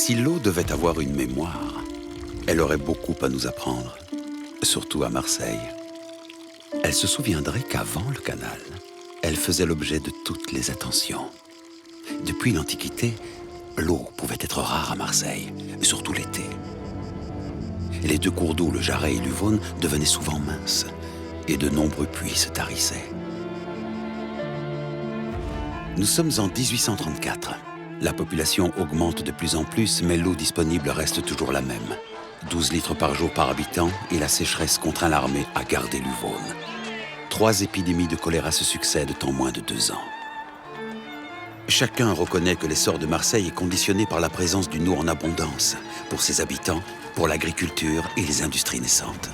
Si l'eau devait avoir une mémoire, elle aurait beaucoup à nous apprendre, surtout à Marseille. Elle se souviendrait qu'avant le canal, elle faisait l'objet de toutes les attentions. Depuis l'Antiquité, l'eau pouvait être rare à Marseille, surtout l'été. Les deux cours d'eau, le Jarret et l'Uvonne, devenaient souvent minces, et de nombreux puits se tarissaient. Nous sommes en 1834. La population augmente de plus en plus, mais l'eau disponible reste toujours la même. 12 litres par jour par habitant, et la sécheresse contraint l'armée à garder l'Uvonne. 3 épidémies de choléra se succèdent en moins de 2 ans. Chacun reconnaît que l'essor de Marseille est conditionné par la présence d'une eau en abondance, pour ses habitants, pour l'agriculture et les industries naissantes.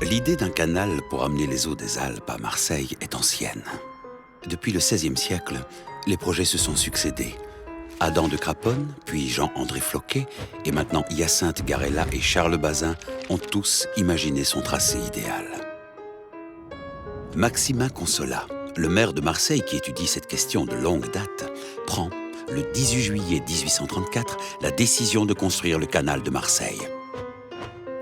L'idée d'un canal pour amener les eaux des Alpes à Marseille est ancienne. Depuis le XVIe siècle, les projets se sont succédés. Adam de Craponne, puis Jean-André Floquet, et maintenant Hyacinthe Garella et Charles Bazin ont tous imaginé son tracé idéal. Maximin Consolat, le maire de Marseille qui étudie cette question de longue date, prend, le 18 juillet 1834, la décision de construire le canal de Marseille.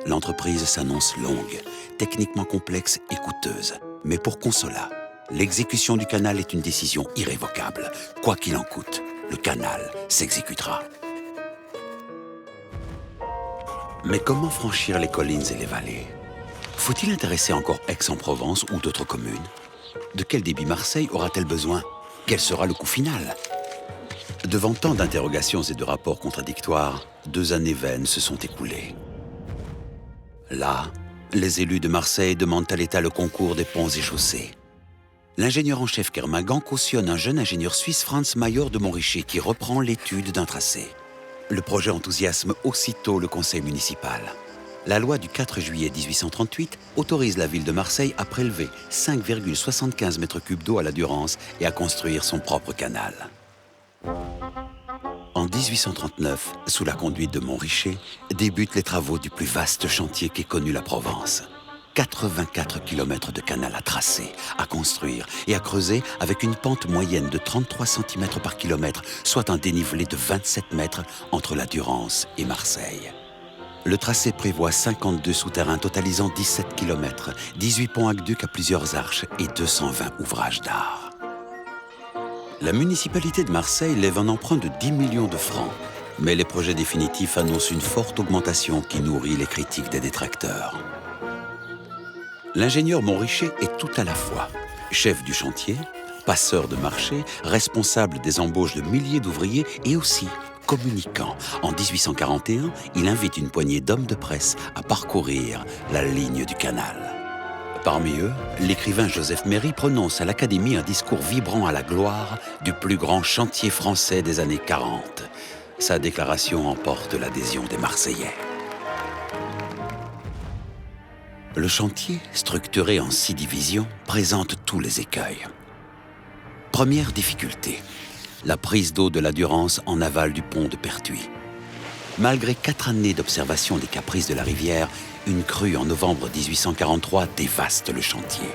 L'entreprise s'annonce longue, techniquement complexe et coûteuse. Mais pour Consolat, l'exécution du canal est une décision irrévocable. Quoi qu'il en coûte, le canal s'exécutera. Mais comment franchir les collines et les vallées? Faut-il intéresser encore Aix-en-Provence ou d'autres communes? De quel débit Marseille aura-t-elle besoin? Quel sera le coût final? Devant tant d'interrogations et de rapports contradictoires, 2 années vaines se sont écoulées. Là, les élus de Marseille demandent à l'État le concours des ponts et chaussées. L'ingénieur en chef Kermingan cautionne un jeune ingénieur suisse, Franz Mayor de Montricher, qui reprend l'étude d'un tracé. Le projet enthousiasme aussitôt le conseil municipal. La loi du 4 juillet 1838 autorise la ville de Marseille à prélever 5,75 mètres cubes d'eau à la Durance et à construire son propre canal. En 1839, sous la conduite de Montricher, débutent les travaux du plus vaste chantier qu'ait connu la Provence. 84 km de canal à tracer, à construire et à creuser avec une pente moyenne de 33 cm par kilomètre, soit un dénivelé de 27 mètres entre la Durance et Marseille. Le tracé prévoit 52 souterrains totalisant 17 km, 18 ponts aqueducs à plusieurs arches et 220 ouvrages d'art. La municipalité de Marseille lève un emprunt de 10 millions de francs, mais les projets définitifs annoncent une forte augmentation qui nourrit les critiques des détracteurs. L'ingénieur Montricher est tout à la fois chef du chantier, passeur de marché, responsable des embauches de milliers d'ouvriers et aussi communicant. En 1841, il invite une poignée d'hommes de presse à parcourir la ligne du canal. Parmi eux, l'écrivain Joseph Méry prononce à l'Académie un discours vibrant à la gloire du plus grand chantier français des années 40. Sa déclaration emporte l'adhésion des Marseillais. Le chantier, structuré en 6 divisions, présente tous les écueils. Première difficulté, la prise d'eau de la Durance en aval du pont de Pertuis. Malgré 4 années d'observation des caprices de la rivière, une crue en novembre 1843 dévaste le chantier.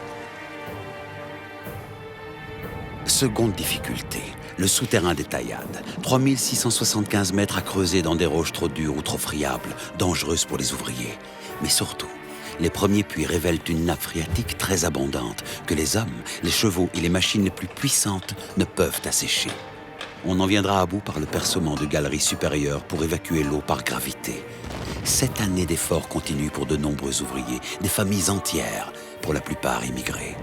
Seconde difficulté, le souterrain des taillades. 3675 mètres à creuser dans des roches trop dures ou trop friables, dangereuses pour les ouvriers. Mais surtout, les premiers puits révèlent une nappe phréatique très abondante que les hommes, les chevaux et les machines les plus puissantes ne peuvent assécher. On en viendra à bout par le percement de galeries supérieures pour évacuer l'eau par gravité. 7 années d'efforts continuent pour de nombreux ouvriers, des familles entières, pour la plupart immigrés.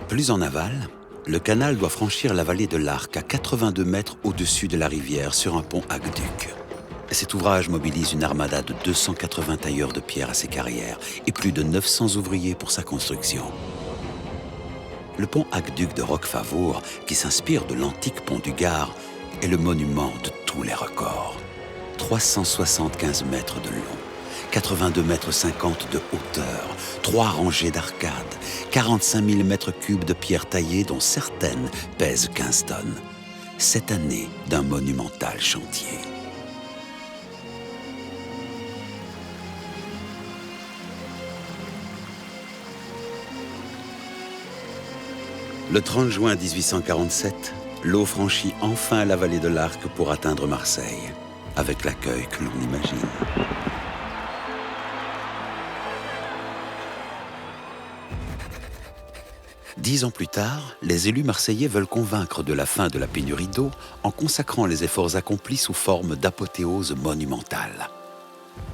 Plus en aval, le canal doit franchir la vallée de l'Arc à 82 mètres au-dessus de la rivière sur un pont aqueduc. Cet ouvrage mobilise une armada de 280 tailleurs de pierre à ses carrières et plus de 900 ouvriers pour sa construction. Le pont aqueduc de Roquefavour, qui s'inspire de l'antique pont du Gard, est le monument de tous les records. 375 mètres de long, 82 mètres 50 de hauteur, 3 rangées d'arcades, 45 000 mètres cubes de pierre taillée dont certaines pèsent 15 tonnes. 7 années d'un monumental chantier. Le 30 juin 1847, l'eau franchit enfin la vallée de l'Arc pour atteindre Marseille, avec l'accueil que l'on imagine. Dix ans plus tard, les élus marseillais veulent convaincre de la fin de la pénurie d'eau en consacrant les efforts accomplis sous forme d'apothéose monumentale.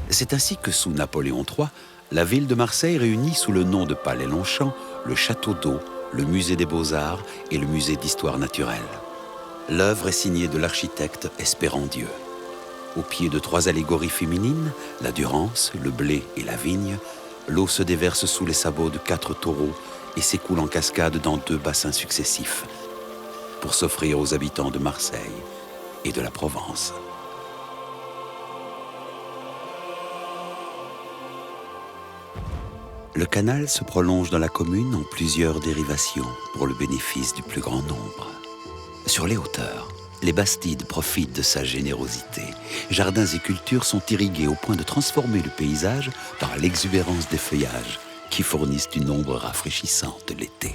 C'est ainsi que sous Napoléon III, la ville de Marseille réunit sous le nom de Palais Longchamp le château d'eau, le musée des Beaux-Arts et le musée d'histoire naturelle. L'œuvre est signée de l'architecte Espérandieu. Au pied de trois allégories féminines, la Durance, le blé et la vigne, l'eau se déverse sous les sabots de 4 taureaux et s'écoule en cascade dans 2 bassins successifs pour s'offrir aux habitants de Marseille et de la Provence. Le canal se prolonge dans la commune en plusieurs dérivations pour le bénéfice du plus grand nombre. Sur les hauteurs, les Bastides profitent de sa générosité. Jardins et cultures sont irrigués au point de transformer le paysage par l'exubérance des feuillages qui fournissent une ombre rafraîchissante l'été.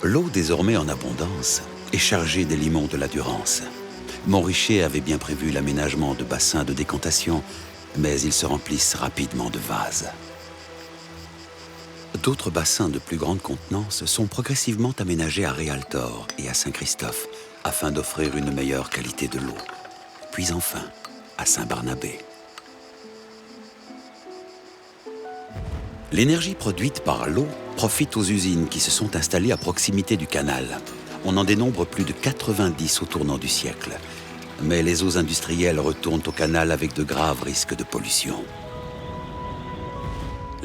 L'eau, désormais en abondance, est chargée des limons de la Durance. Montrichet avait bien prévu l'aménagement de bassins de décantation, mais ils se remplissent rapidement de vases. D'autres bassins de plus grande contenance sont progressivement aménagés à Réaltor et à Saint-Christophe afin d'offrir une meilleure qualité de l'eau. Puis enfin, à Saint-Barnabé. L'énergie produite par l'eau profite aux usines qui se sont installées à proximité du canal. On en dénombre plus de 90 au tournant du siècle. Mais les eaux industrielles retournent au canal avec de graves risques de pollution.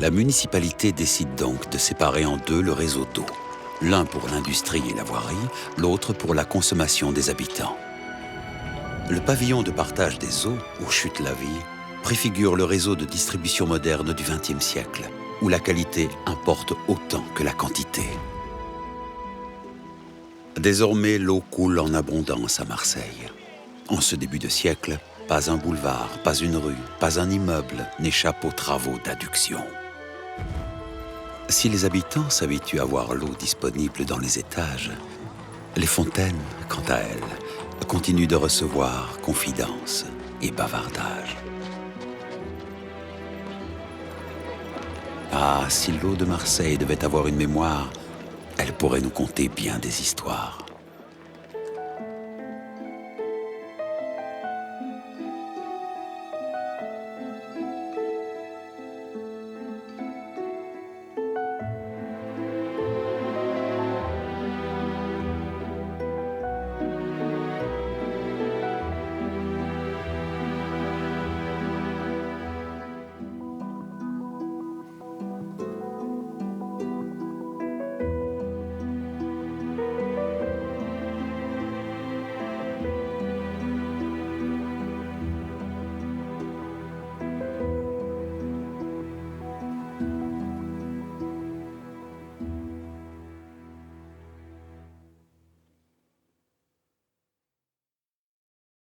La municipalité décide donc de séparer en 2 le réseau d'eau. L'un pour l'industrie et la voirie, l'autre pour la consommation des habitants. Le pavillon de partage des eaux, où chute la vie, préfigure le réseau de distribution moderne du XXe siècle, où la qualité importe autant que la quantité. Désormais, l'eau coule en abondance à Marseille. En ce début de siècle, pas un boulevard, pas une rue, pas un immeuble n'échappe aux travaux d'adduction. Si les habitants s'habituent à voir l'eau disponible dans les étages, les fontaines, quant à elles, continuent de recevoir confidences et bavardages. Ah, si l'eau de Marseille devait avoir une mémoire, elle pourrait nous conter bien des histoires.